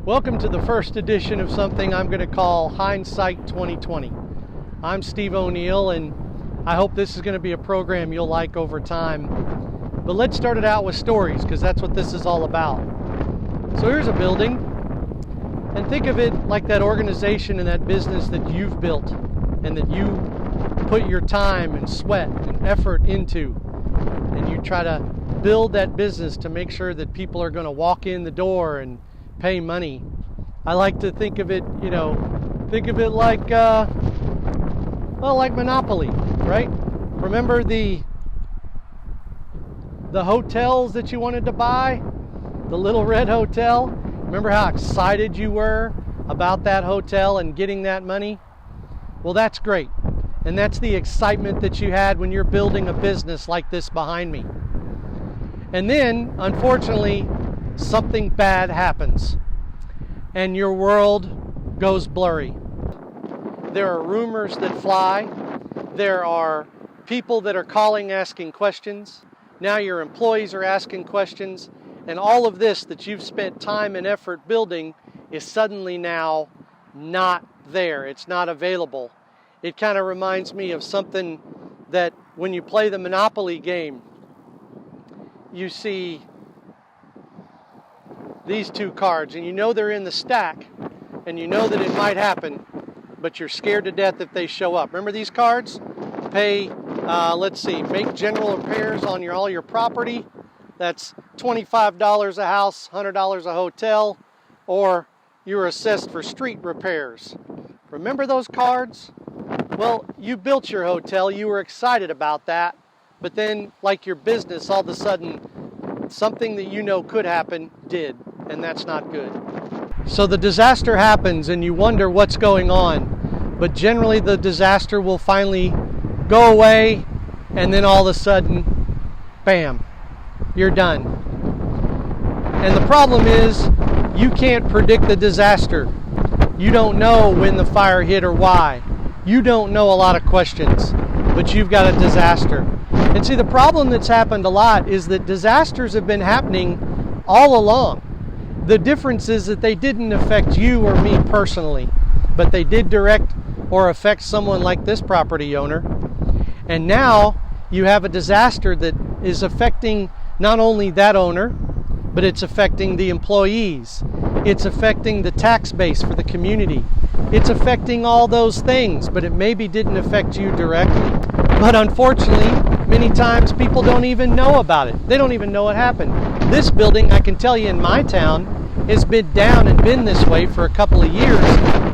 Welcome to the first edition of something I'm going to call Hindsight 2020. I'm Steve O'Neill, and I hope this is going to be a program you'll like over time. But let's start it out with stories, because that's what this is all about. So here's a building, and think of it like that organization and that business that you've built and that you put your time and sweat and effort into, and you try to build that business to make sure that people are going to walk in the door and pay money. I like to think of it, like Monopoly, right? Remember the hotels that you wanted to buy? The Little Red Hotel? Remember how excited you were about that hotel and getting that money? Well, that's great. And that's the excitement that you had when you're building a business like this behind me. And then, unfortunately, something bad happens and your world goes blurry. There are rumors that fly. There are people that are calling, asking questions. Now your employees are asking questions. And all of this that you've spent time and effort building is suddenly now not there. It's not available. It kind of reminds me of something that when you play the Monopoly game, you see these two cards, and you know they're in the stack, and you know that it might happen, but you're scared to death if they show up. Remember these cards? Make general repairs on all your property. That's $25 a house, $100 a hotel, or you're assessed for street repairs. Remember those cards? Well, you built your hotel, you were excited about that, but then, like your business, all of a sudden, something that you know could happen did, and that's not good. So the disaster happens and you wonder what's going on, but generally the disaster will finally go away, and then all of a sudden, bam, you're done. And the problem is, you can't predict the disaster. You don't know when the fire hit or why. You don't know a lot of questions, but you've got a disaster. And see, the problem that's happened a lot is that disasters have been happening all along. The difference is that they didn't affect you or me personally, but they did direct or affect someone like this property owner. And now you have a disaster that is affecting not only that owner, but it's affecting the employees. It's affecting the tax base for the community. It's affecting all those things, but it maybe didn't affect you directly. But unfortunately, many times people don't even know about it. They don't even know what happened. This building, I can tell you in my town, has been down and been this way for a couple of years,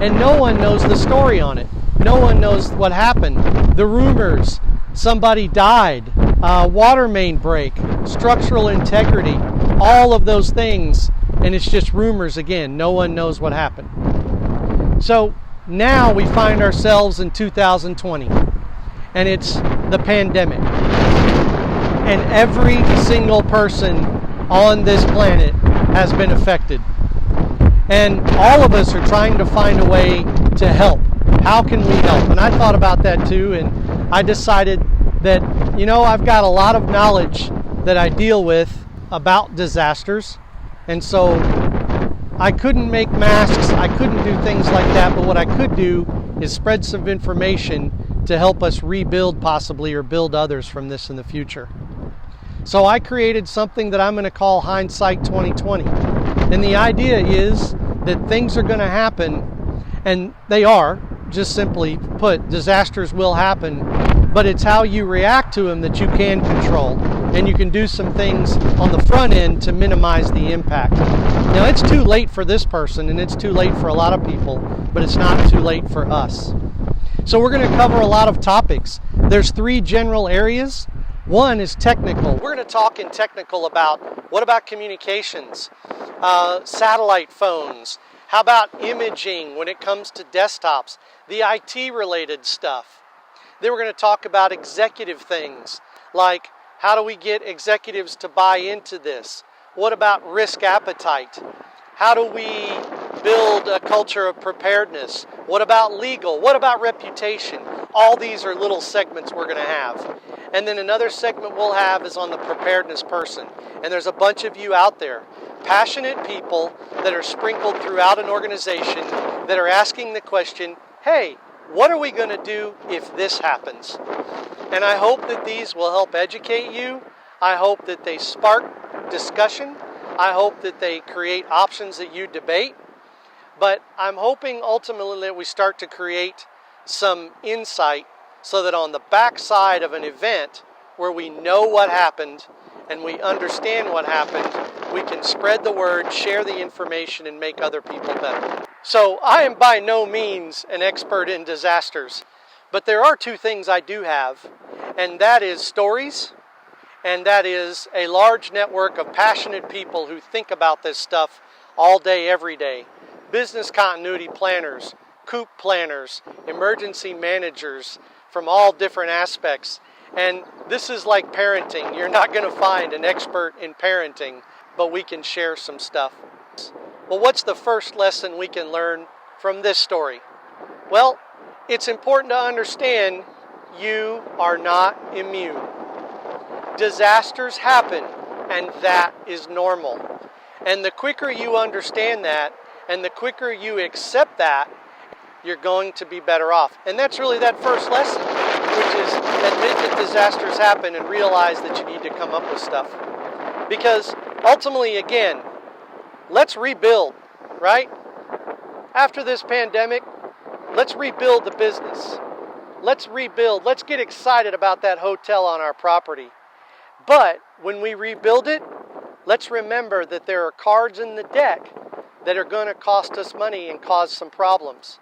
and no one knows the story on it. No one knows what happened. The rumors, somebody died, water main break, structural integrity, all of those things, and it's just rumors again. No one knows what happened. So now we find ourselves in 2020, and it's the pandemic. And every single person on this planet has been affected. And all of us are trying to find a way to help. How can we help? And I thought about that too, and I decided that, I've got a lot of knowledge that I deal with about disasters. And so I couldn't make masks, I couldn't do things like that, but what I could do is spread some information to help us rebuild possibly, or build others from this in the future. So I created something that I'm going to call Hindsight 2020. And the idea is that things are going to happen, and they are, just simply put, disasters will happen, but it's how you react to them that you can control. And you can do some things on the front end to minimize the impact. Now, it's too late for this person, and it's too late for a lot of people, but it's not too late for us. So we're going to cover a lot of topics. There's 3 general areas. One is technical. We're going to talk in technical about what about communications, satellite phones, how about imaging when it comes to desktops, the IT related stuff. Then we're going to talk about executive things, like how do we get executives to buy into this? What about risk appetite? How do we build a culture of preparedness? What about legal? What about reputation? All these are little segments we're going to have. And then another segment we'll have is on the preparedness person. And there's a bunch of you out there. passionate people that are sprinkled throughout an organization that are asking the question, hey, what are we going to do if this happens? And I hope that these will help educate you. I hope that they spark discussion. I hope that they create options that you debate. But I'm hoping ultimately that we start to create some insight so that on the backside of an event where we know what happened and we understand what happened, we can spread the word, share the information, and make other people better. So I am by no means an expert in disasters, but there are two things I do have, and that is stories, and that is a large network of passionate people who think about this stuff all day, every day. Business continuity planners, COOP planners, emergency managers from all different aspects. And this is like parenting. You're not going to find an expert in parenting, but we can share some stuff. Well, what's the first lesson we can learn from this story? Well, it's important to understand you are not immune. Disasters happen, and that is normal. And the quicker you understand that, and the quicker you accept that, you're going to be better off. And that's really that first lesson, which is admit that disasters happen and realize that you need to come up with stuff. Because ultimately, again, let's rebuild, right? After this pandemic, let's rebuild the business. Let's rebuild. Let's get excited about that hotel on our property. But when we rebuild it, let's remember that there are cards in the deck that are going to cost us money and cause some problems.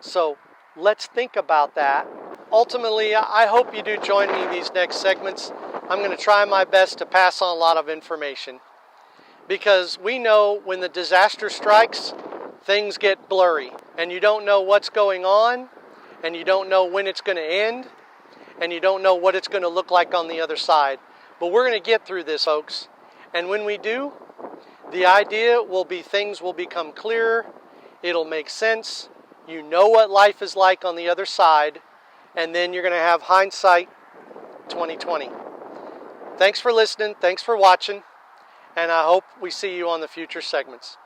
So let's think about that. Ultimately, I hope you do join me in these next segments. I'm going to try my best to pass on a lot of information, because we know when the disaster strikes, things get blurry, and you don't know what's going on, and you don't know when it's going to end, and you don't know what it's going to look like on the other side. But we're going to get through this, folks. And when we do, the idea will be things will become clearer, it'll make sense, you know what life is like on the other side, and then you're going to have hindsight 2020. Thanks for listening, thanks for watching, and I hope we see you on the future segments.